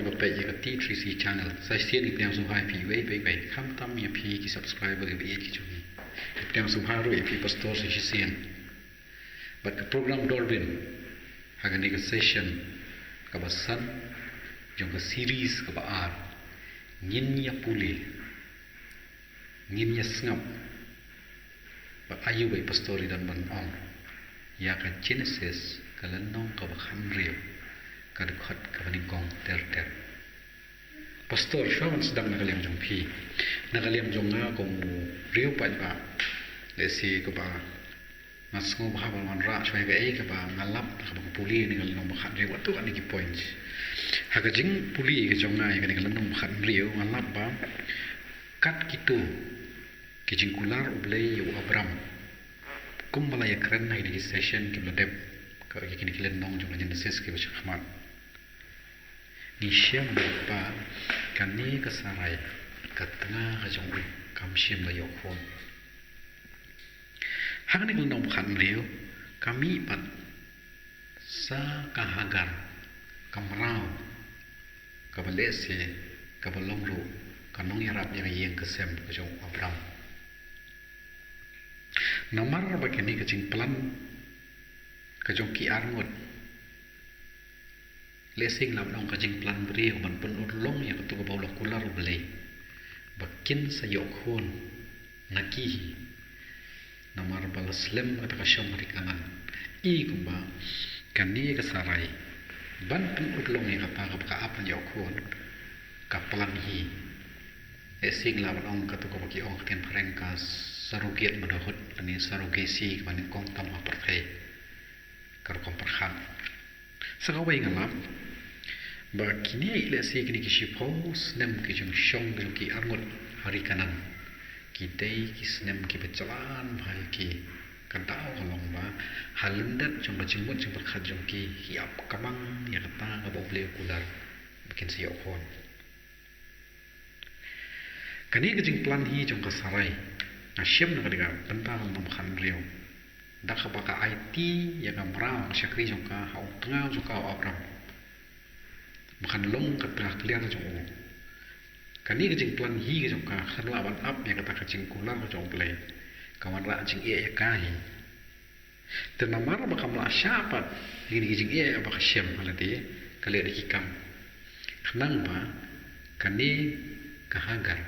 ke bapak ya ke T3C channel saya sian ipang suhai pi wei kam tam ya pi ki subscriber ke bi ki chumi ipang suharu ya pi pastor se sian but the program Dolphin hagan ni session ka basan jong ka series ka ba ar ngin ya puli ngin ya snap ba ayu bai pastor dan ban on ya ka Genesis ka lanong ka ba khamrio kadukhat kabaningkong ter pastor shawan sedang nakaliam jong pi nakaliam jong nga kong riu pa ba lesi ko ba ngasngo ba man ra shwai ga ka ba ngalap ka ba puli ni ngalong ba khan riu tu ani ki points haga jing puli ke jong nga ka ni ngalong khan riu ngalap ba kat kitu ki jing kular ublei yu abram kumbala ya kren na di session ki bladep ka kini kilen nong jong Genesis ki ba khmat ni syam ba kani kasarai katanga ka jong kam syam la yokhon hang ni nong khan riu kami pat sa kahagar kamrau ka balese ka balongru kanong yarap yang yeng kesem ka jong abram namar ba kini ka jing plan ka jong ki arngot lesing lam nong kajing plan beri man pun ulong ya ketu ka baulah kular belai bakin sayokhon naki namar balas lem kata ka syam hari kanan I kumba kani ka sarai ban pun ulong ya kata ka apa yokhon ka plan hi lesing lam nong ketu ka baki ong ken parengkas sarugiat madahut ani sarugesi kaning kong tam apartheid kar kong perhan sakawai ngalap ba kini ila si kini kishi pos nem ki jung shong jung ki arngot hari kanan ki dei ki snem ki becalan bhai ki kantau kalong ba halendat jung ba jingmut jung berkhat jung ki hiap kamang ya kata ka boble kular bikin siok hon kani ke jing plan hi jung ka sarai na syem na kadiga bentang nom khan riu dak ka baka IT ya gamrang syakri jung ka hau tengah jung ka abram bukan long ke tengah clear jong kani ke jing plan hi ke jong ka khan lawan up ya kata ka jing kular jong play kawan ra jing e kai tenamar ba kam la syapat ini ke jing e ba ka syem halati kali ada hikam khnang ba kani ka hagar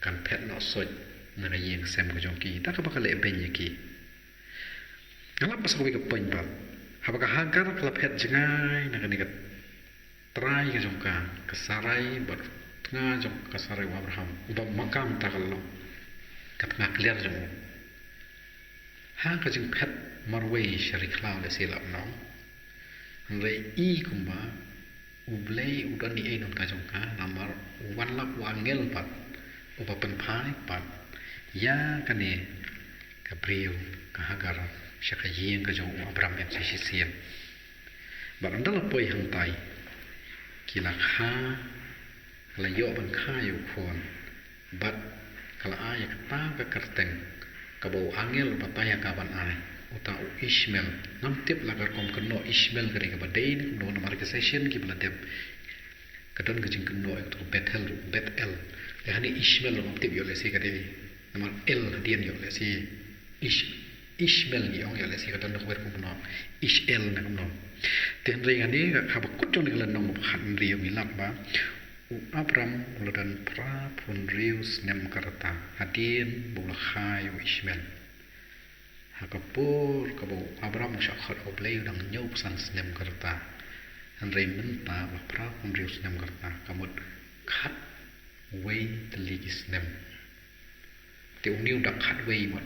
kan pet no soj na ga yeng sem ko jong ki ta ka ba ka le ben ye ki ngala pas ko ke point ba ha ba ka hagar kala pet jingai na kani ka try ke jong ka kasarai ber tengah jong kasarai wa Abraham udah makam takalo kat na clear jong ha ka jing pet marway sharik law le silap no re I kumba ublei udan ni enon ka jong ka namar wan lap wangel pat uba penpai pat ya kane Gabriel ka hagar syaka yeng ka jong Abraham yang sisian barandal poi hang tai kila kha kala yo ban kha yo khon bat kala ay kata ka karteng ka bau angel bataya ka ban ay uta u Ishmael nam tip lagar kom keno Ishmael gari ka badai ni no namar ke session ki bla dep kadon ke jing keno to Bethel ya hani Ishmael nam tip yo le si ka de namar el dian yo le si Ishmael ni ong yo le si kadon no ber kom no Ishel na kom no ten ring ani ka ba kut jong ni nong khan riu mi lak ba Abram ulan pra pun rius nem karata hadin bula khai Ishmael hakapur ka bo Abram syakhat oblei dang nyau pesan nem karata an rei menta ba pra pun rius nem karata kamut khat wei teligis nem te uniu dak khat wei ma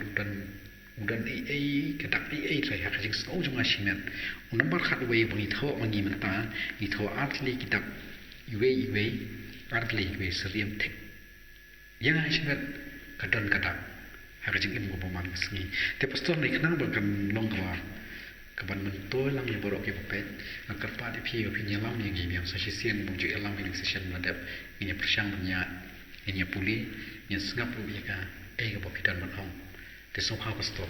udan ai kedak ai sai ha jing so jong asimen number khat wei bang itho mangi menta itho atli kitab iwe artli iwe seriam tek yang asimen kadon kadak ha jing im go man ngi te pastor ni knang ba kan long kwa kaban mentoi lang ni borok ke pet akar pa di phi phi nyalam ni ngi biam sa sisen mu ju elam ni session madap ini persang nya ini puli ni sngap ru ka ga bokidan man hong te so ha pastor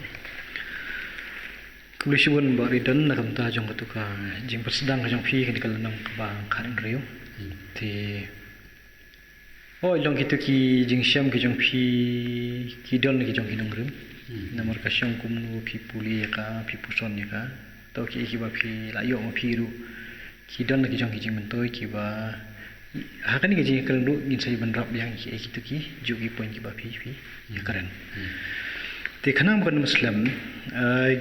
Kulisibun bari dan nakam ta jong katuka jing persedang jong phi kan kalanam ka ba khan riu thì ôi long kita ki jing syam ki jong phi ki don ki jong ki nong rim namar ka syam kum nu phi puli ka phi puson ya ka to ki ba phi la yo ma phi ru ki don ki jong ki jing mentoi ki ba hakan ki jing keren du ngin sai ban rap yang ki kita ki ju ki point ki ba phi ya keren te khanam kan muslim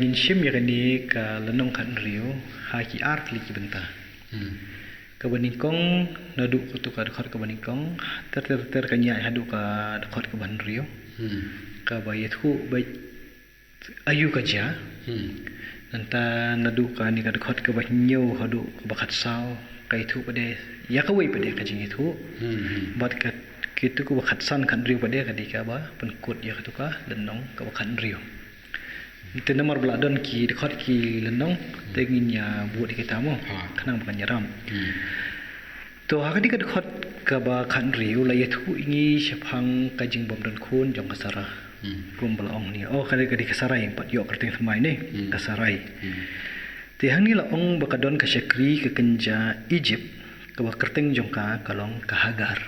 ngin syam ya ni ka lanong khan rio ha ki art li ki benta kabaningkong naduk tu ka dekat kabaningkong ter kanya haduk ka dekat kaban rio ka bayat hu bay ayu kaja nanta naduk ka ni ka dekat ka banyo haduk ka bakat saw kai thu pade ya ka wei pade ka jing itu bat ka kitu ku bakat san kan rio pade ka di ka ba penkut ya tu ka lenong ka bakan rio itu nomor beladon ki dekat ki lenong tenginnya buat kita mo kenang bukan nyaram to hakadi ka dekat ka ba khan riu la yathu ingi shapang ka jing bom don khun jong kasara kum balong ni kadi kasarai pat yo kerteng semai ni kasarai te hang ni la ong bakadon ka syakri ka kenja Egypt ka ba kerteng jong ka kalong ka hagar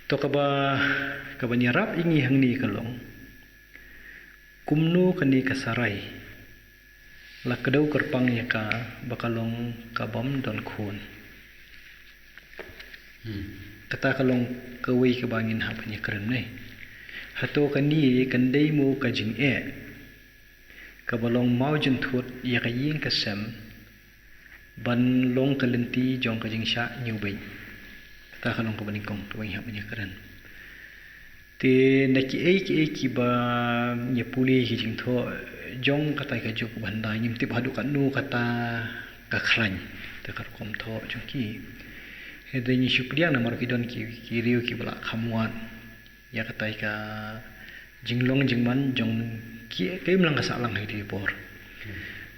to ka ba nyarap ingi hang ni kalong kumnu kani kasarai la kedau kerpang ya ka bakalong kabam don khun kata kalong kawai ke bangin hapanya keren ni hato kani kandai mu ka jing kabalong mau jentut ya ka yin kasam ban long kalenti jong ka jing sha nyubei kata kalong ka banikong kawai hapanya keren te naki ki ba nya puli ki jing tho jong kata ka juk banda nyim tip hadu kan nu kata ka khran te kar kom tho jong ki hedeni syukriya namar ki don ki riu ki bala khamuat ya kata ka jinglong jingman jong ki ke mlang ka salang hi di por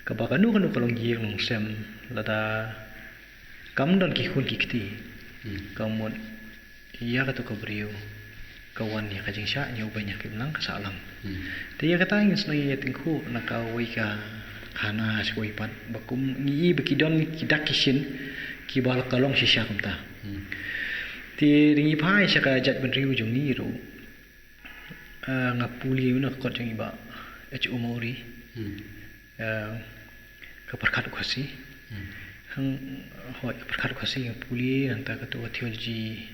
ka ba kanu kalong gi long sem lada kam don ki khun ki kti kamon ya kata ka briu kawan ya kajing sya nyu banyak bilang kasalang te ya kata ingin senang ya tingku nakawai ka khana skoi pat bakum ngi bekidon kidak kisin ki bal kalong sisya kumta te ringi phai sya ka jat ben riu jong ni ru ngapuli na kot jong iba umori ka perkat khasi hang hoi perkat khasi ngapuli nanta ka tu theology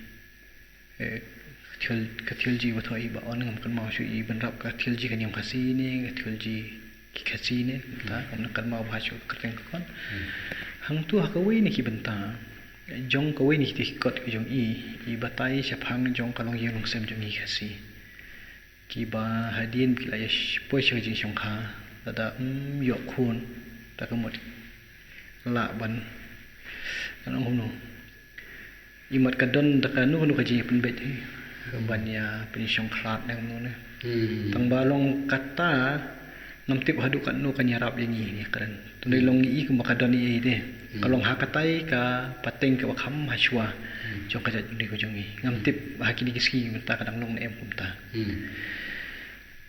theology wa thoi ba on ngam kan ma shu i ban rap ka theology kan yam khasi ne theology ki khasi ne ta on kan ma bha shu kerteng kon hang tu ha ka wei ni ki banta jong ka wei ni ki kot ki jong i batai sha phang jong kalong yeng long sem jong i khasi ki ba hadin ki la yesh po shu jing shong kha da yo khun ta ka mot la ban kan ong no imat ka don da ka nu ka ji pen bet banyak pensyong klat nang no ne tang balong kata namtip hadu kan no kanyarap yang ni keren tundai long i ku makadon i de kalong hakatai ka pateng ka wakham hashwa jong ka jadi ko jong i ngamtip hakini kiski menta kadang long em kumta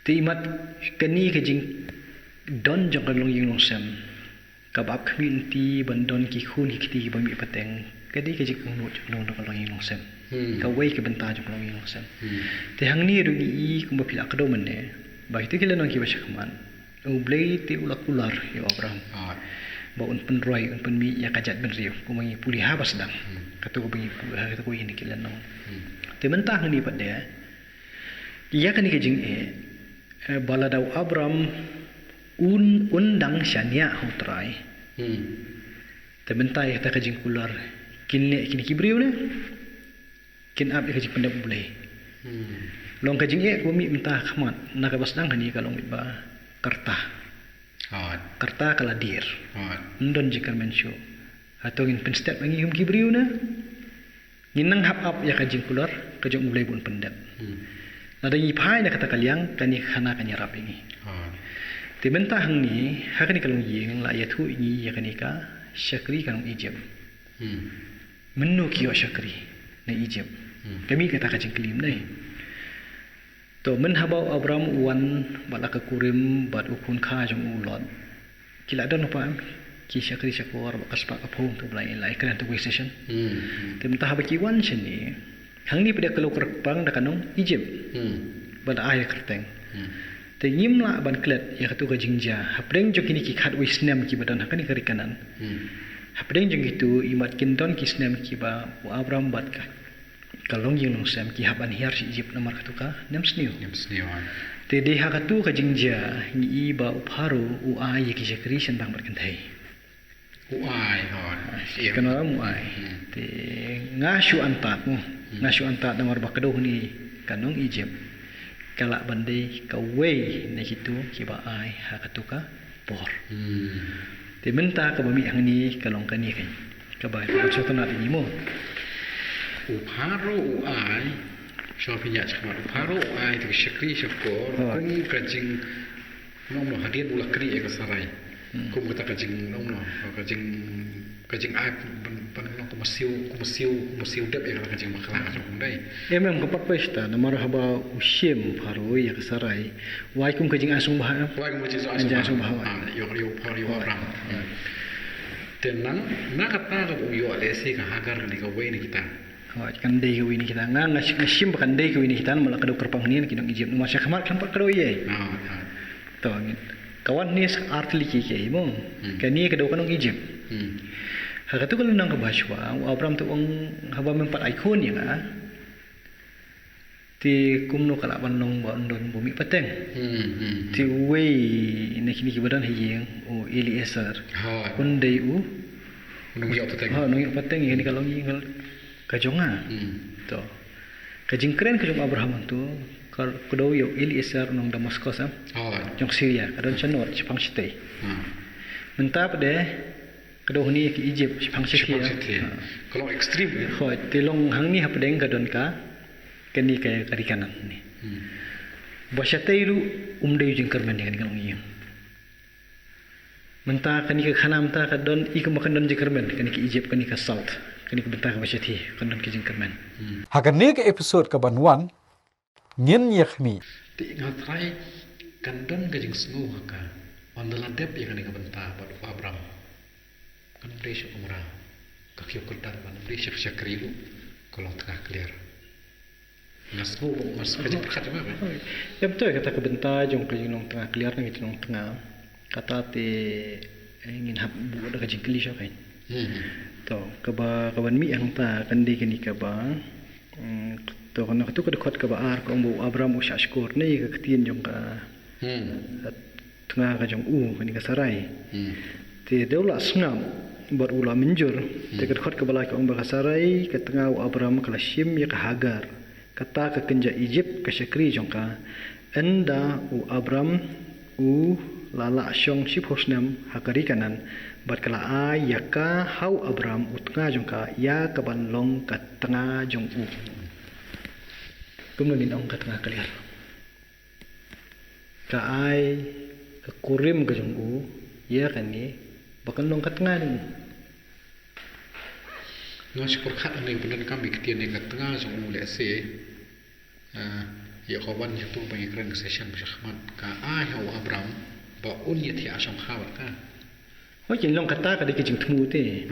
ti mat kani ka jing don jong ka long ying long sem ka bab community bandon ki khun ki ti ba mi pateng kadi ka jing no jong ka long ying long sem ka wei ke benta jong long ying sem te hang ni ru i ku ba pila kado man ne ba itu kila nang ki ba syakman u blei te ulak ular yo abraham ba un pen roi un pen mi ya kajat ben riu ku mangi puli ha bas dang katu ko bingi katu ko ini kila nang te benta ni pat de ya kan ke jing baladau abraham undang syania hutrai te benta ya ta ka jing kular kinne kini kibriu ne kin ab ka jing pendap boleh long ka jing ko mi minta khamat na ka basdang hani ka long ba karta karta kala dir ndon jikar mensyo atau in penstep bangi hum kibriu na ninang hap up ya ka jing kular ka jing boleh bun pendap nada yi phai na kata kalyang kani khana kanya rap ini te benta hang ni hakani kalong yeng la ya thu ini ya kani ka syakri kalong Egypt menu kiyo syakri na Egypt kami kata kajing kelim ni to men habau Abraham wan bala ka kurim bat ukun kha jong ulot kila don pa ki syakri syakor bakas pak apung tu belai lai kena tu session Hmm. tem tahap kiwan sini hang ni pada kalau kerpang dah kanong Egypt Hmm. ban ai kerteng Hmm. te ngimla ban klet ya katu ka jingja hapreng jo kini ki khat wisnem ki badan hakani kari kanan Hmm. hapreng jeng itu imat kinton ki snem ki ba Abraham bat ka kalong jing long sem ki haban hiar si Egypt nomor katuka nem sniu Yang seniwan. te de hakatu ka jingja ni iba upharu u ai ki syakri sendang berkentai Uai hon. Iya. kenara mu ai te ngasyu antat mu ngasyu antat nomor bakado ni kanong Egypt kala bandai ka wei na kitu ki ba ai hakatuka por Hmm. te menta ka bami ang ni kalong kani kan ka ba so tanat ni mo Uparo uai. So pinyak cakap uparo uai tu syakri syakor. Oh. Kum kajing nom hadir ulah kri ya kesarai. Kum kata kajing nom kajing ai pan kumasiu dep ya kajing makalah kajing dai. memang kapat pesta nomor haba usyem paro ya kesarai wai kum kajing asung bah Wai kum kajing Kajing asung bahawa. Yo uparo yo orang. Tenang, nak kata ka yo lesi ka hagar ni ka wei ni kita. kan dei ka wini kita ngasim kan dei ka wini kita mala kado kerpang ni kinong Egypt no masya kamar kan kado ye Nah. to angin kawan ni artli ki ke mo kani kado kanong Egypt Hmm. hakatu kalau nang kabaswa Abraham tu ang haba mempat ikon ya nga ti kumno kala banong bandon bumi pateng Hmm. ti wei ne kini kibadan hiyeng o Eliezer Ha. kundai u Nung yo pateng. ha nong pateng ini kalau ngingal kajonga Hmm. to kajing keren kajong Abraham tu kal kudo yo Eliezer nong Damaskus am Ha. jong Syria kadon chanot Jepang sitei Ha. mentap de kado ni ki Egypt Jepang sitei Kalau ekstrim ya. ho tilong hang ni hapdeng kadon ka kani kaya kari kanan ni Hmm. Basyatairu umdai jeng kermen dengan kalong iyang menta kani ka khanam ta kadon ikam makan don jeng kermen kani ki Egypt kani ka South kani ka benta ka basyati kadon ki jeng kermen Hagan ke episode ke banuan ngin yakni Ti ngatrai kandon gajing sengu haka. Ondela dep ya kani kabenta pada Abraham. Kan presyo kumra. Kakyo kedan man presyo syakrilu kalau tengah clear. Ngasmu mas gajing perkat apa? ya betul kata ka benta jong ka jeng nong tengah clear nang itu nong tengah kata te ingin hab bu ada ka jeng kli syo kain Hmm. to kaban mi ang ta kandi kani ka ba to kana tu ka dekot ka ba ar ko bu Abraham usha skor ni ka ketien jong ka Hmm. tengah ka jong kani ka sarai Hmm. te deula sngam bar ula minjur te ka dekot ka bala ka ba ka sarai ka tengah Abraham ka shim ya ka hagar kata ka kenja Egypt ka syakri jong ka enda Abraham lala syong sip hosnam hakari kanan bat kala ya ka hau Abraham utnga jong ka ya ka banlong ka tengah jong kumno ni ong ka tengah kaliar ka ai ka kurim ka jong ya kan ni bakan long ka tengah ni Nasi perkat ni benar kami ketian ni kat tengah jong lese. Ya kawan itu banyak keren session bersahmat ka hau Abraham ba un ya ti asam khawat ka. ho jin long ka ta ka de ki jing thmu te